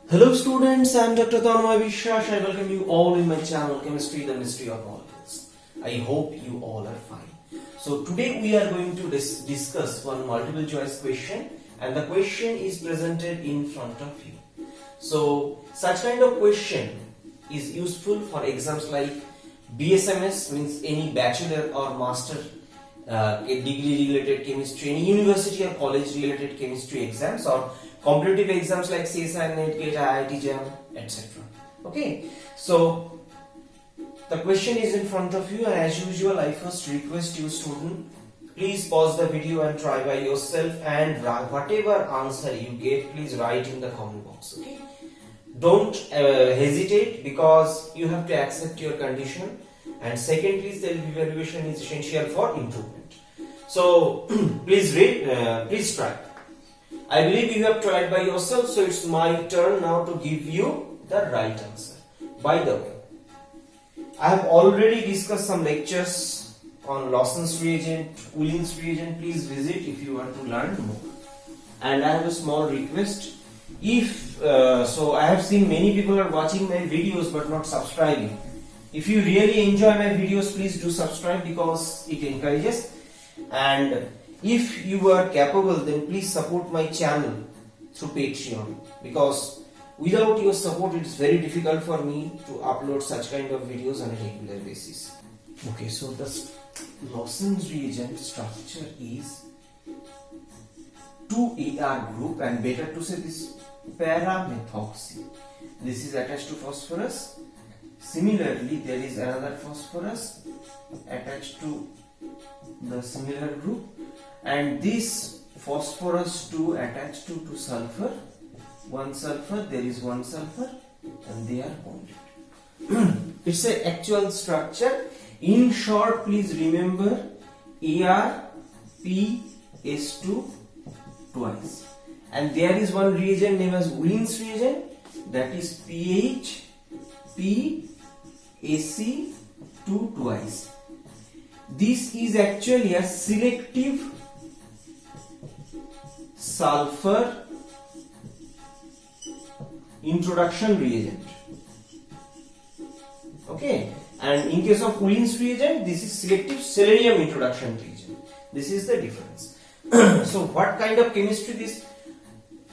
Hello students, I am Dr. Tanmay Vishwash. I welcome you all in my channel Chemistry, the Mystery of Molecules. I hope you all are fine. So today we are going to discuss one multiple choice question, and the question is presented in front of you. So such kind of question is useful for exams like BSMS, means any bachelor or master degree related chemistry, any university or college related chemistry exams, or competitive exams like CSIR, NET, GATE, IIT, JAM, etc. Okay, so the question is in front of you, and as usual I first request you student, please pause the video and try by yourself, and whatever answer you get, please write in the comment box. Okay, don't hesitate, because you have to accept your condition, and secondly self-evaluation is essential for improvement. So please read, please try. I believe you have tried by yourself, so it's my turn now to give you the right answer. By the way, I have already discussed some lectures on Lawson's reagent, Wheelin's reagent. Please visit if you want to learn more. And I have a small request. If so, I have seen many people are watching my videos but not subscribing. If you really enjoy my videos, please do subscribe, because it encourages. And if you are capable, then please support my channel through Patreon, because without your support it is very difficult for me to upload such kind of videos on a regular basis. Okay, so the Lawson's reagent structure is 2AR group, and better to say this para-methoxy. This is attached to phosphorus. Similarly, there is another phosphorus attached to the similar group, and this phosphorus 2 attached to sulfur. One sulfur, there is one sulfur, and they are bonded. It's an actual structure. In short, please remember AR, P, S2 twice. And there is one reagent named as Wheelin's reagent, that is PH, P, AC 2 twice. This is actually a selective sulfur introduction reagent. Okay, and in case of Wheelin's reagent, this is selective selenium introduction reagent. This is the difference. So what kind of chemistry this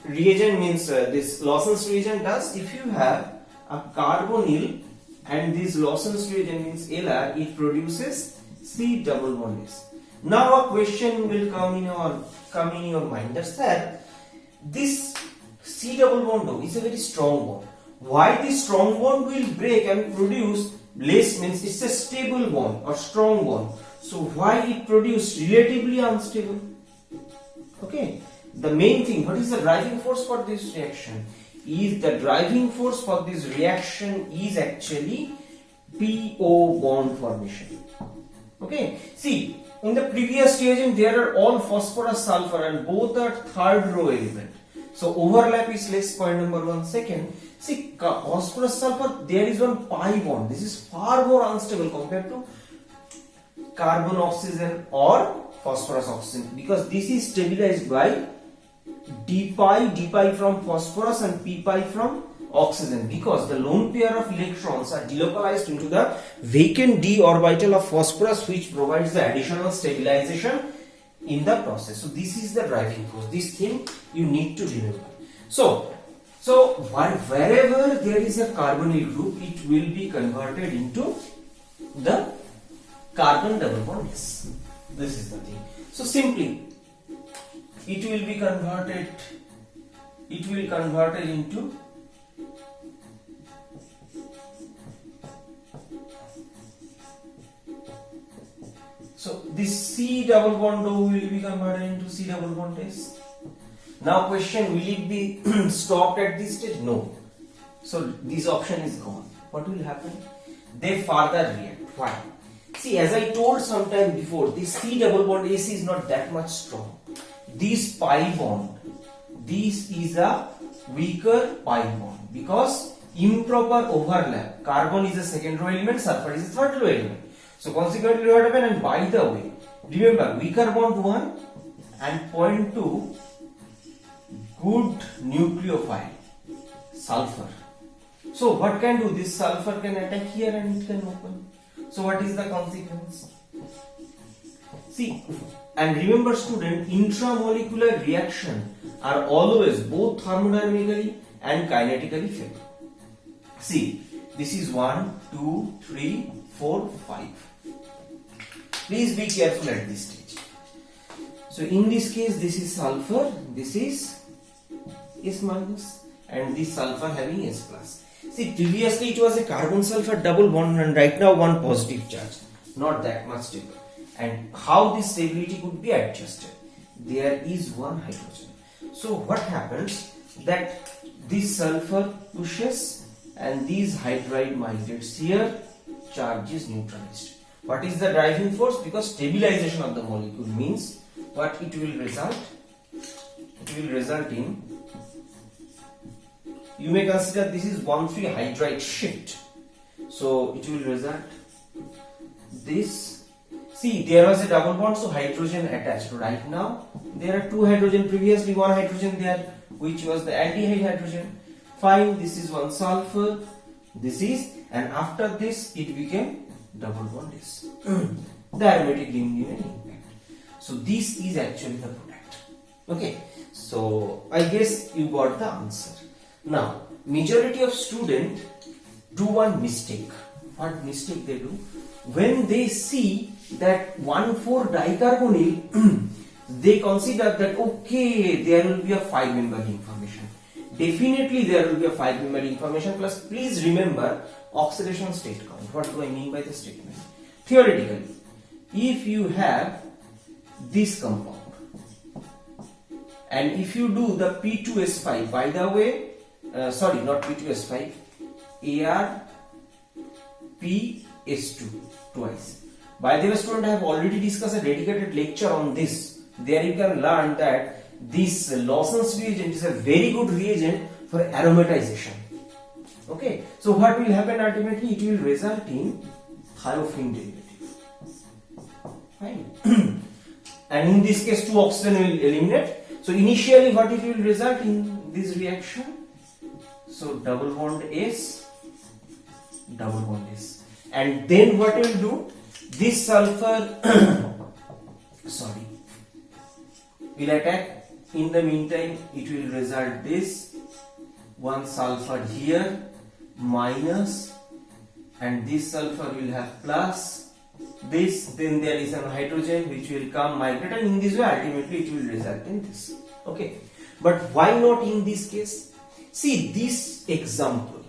reagent means, this Lawson's reagent does? If you have a carbonyl and this Lawson's reagent means LR, it produces C double bond S. Now a question will come in your mind, that sir, this C double bond O is a very strong bond. Why this strong bond will break and produce less, means it's a stable bond or strong bond. So why it produce relatively unstable? Okay, the main thing, what is the driving force for this reaction? Is the driving force for this reaction is actually PO bond formation. Okay, see, in the previous reagent there are all phosphorus sulfur and both are third row element. So overlap is less, point number 1. Second, see, phosphorus sulfur, there is one pi bond. This is far more unstable compared to carbon oxygen or phosphorus oxygen, because this is stabilized by d pi from phosphorus and p pi from oxygen, because the lone pair of electrons are delocalized into the vacant d orbital of phosphorus, which provides the additional stabilization in the process. So this is the driving force. This thing you need to remember. So wherever there is a carbonyl group, it will be converted into the carbon double bond S. This is the thing. So simply it will be converted into so this C double bond O will be converted into C double bond S. Now question, will it be stopped at this stage? No. So this option is gone. What will happen? They further react. Why? See, as I told sometime before, this C double bond S is not that much strong. This pi bond, this is a weaker pi bond, because improper overlap. Carbon is a second row element, sulfur is a third row element. So consequently what happened? And by the way, remember, weaker bond 1 and point 2 good nucleophile. sulfur. So what can do? This sulfur can attack here and it can open. So what is the consequence? See, and remember student, intramolecular reaction are always both thermodynamically and kinetically failed. See, this is 1, 2, 3, 4, 5. Please be careful at this stage. So in this case, this is sulfur, this is S minus, and this sulfur having S plus. See, previously it was a carbon sulfur double bond, and right now one positive charge, not that much stable. And how this stability could be adjusted? There is one hydrogen. So what happens that this sulfur pushes and these hydride migrates here, charge is neutralized. What is the driving force? Because stabilization of the molecule means what it will result? It will result in, you may consider this is 1,3 hydride shift. So it will result this. See, there was a double bond, so hydrogen attached. Right now there are 2 hydrogen, previously 1 hydrogen there, which was the aldehyde hydrogen. Fine, this is 1 sulfur, this is, and after this it became double bond S. The aromatic ring given impact. So this is actually the product. Okay, so I guess you got the answer. Now, majority of students do one mistake. What mistake they do? When they see that 1,4 dicarbonyl, they consider that okay, there will be a 5-member information. Definitely there will be a 5-member information, plus please remember oxidation state count. What do I mean by the statement? Theoretically, if you have this compound and if you do the P2S5, by the way, sorry, not P2S5, ArPS2 twice. By the way, student, I have already discussed a dedicated lecture on this. There you can learn that this Lawson's reagent is a very good reagent for aromatization. Okay, so what will happen ultimately? It will result in thiophene derivative. Fine. And in this case, 2 oxygen will eliminate. So initially, what it will result in this reaction? So double bond S, double bond S. And then what it will do? This sulfur, sorry, will attack. In the meantime, it will result this 1 sulfur here minus, and this sulfur will have plus this, then there is an hydrogen which will come migrate, and in this way ultimately it will result in this. Okay, but why not in this case? See this example,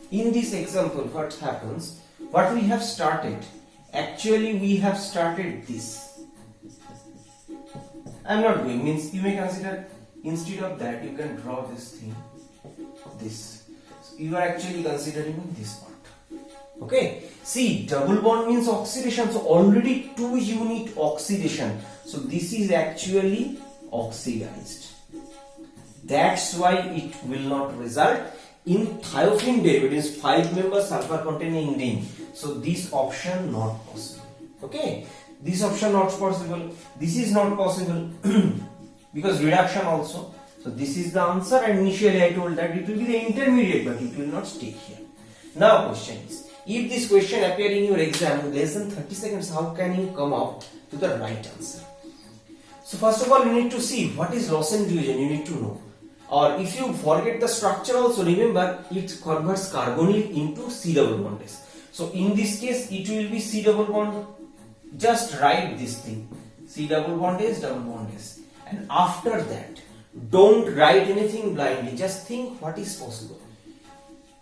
in this example what happens, what we have started, actually we have started this. I am not going, means you may consider instead of that you can draw this thing, this. So you are actually considering this part. Okay, see, double bond means oxidation, so already 2 unit oxidation. So this is actually oxidized. That's why it will not result in thiophene derivatives, 5-member sulfur containing ring. So this option not possible. Okay, this option not possible. This is not possible because reduction also. So this is the answer, and initially I told that it will be the intermediate, but it will not stay here. Now question is, if this question appear in your exam in less than 30 seconds, how can you come up to the right answer? So first of all, you need to see what is Lawson reagent, you need to know. Or if you forget the structure also, remember it converts carbonyl into C double bond S. So in this case, it will be C double bond. Just write this thing, C double bond S, double bond S. And after that, don't write anything blindly, just think what is possible.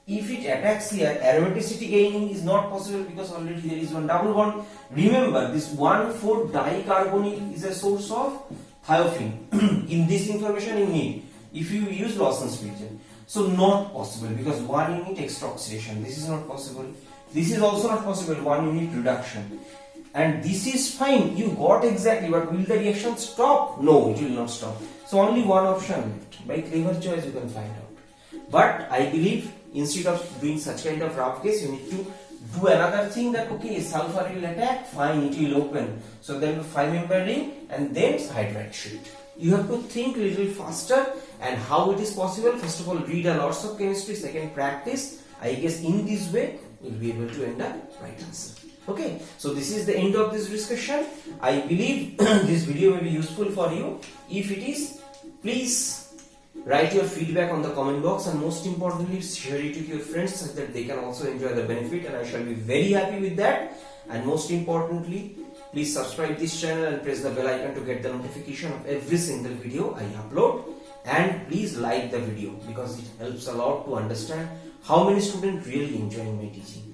If it attacks here, aromaticity gaining is not possible because already there is one double bond. Remember, this 1,4 dicarbonyl is a source of thiophene. In this information you need, if you use Lawson's reagent. So not possible because 1 unit extra oxidation. This is not possible. This is also not possible, 1 unit reduction. And this is fine, you got exactly, but will the reaction stop? No, it will not stop. So only one option left. By clever choice you can find out. But I believe instead of doing such kind of rough case, you need to do another thing that okay, sulfur will attack, fine, it will open. So then 5-member ring and then hydride shift. You have to think little faster. And how it is possible? First of all, read a lots of chemistry. Second, practice. I guess in this way you'll be able to end up right answer. Okay, so this is the end of this discussion. I believe this video may be useful for you. If it is, please write your feedback on the comment box, and most importantly, share it with your friends so that they can also enjoy the benefit, and I shall be very happy with that. And most importantly, please subscribe this channel and press the bell icon to get the notification of every single video I upload. And please like the video because it helps a lot to understand how many students really enjoy my teaching.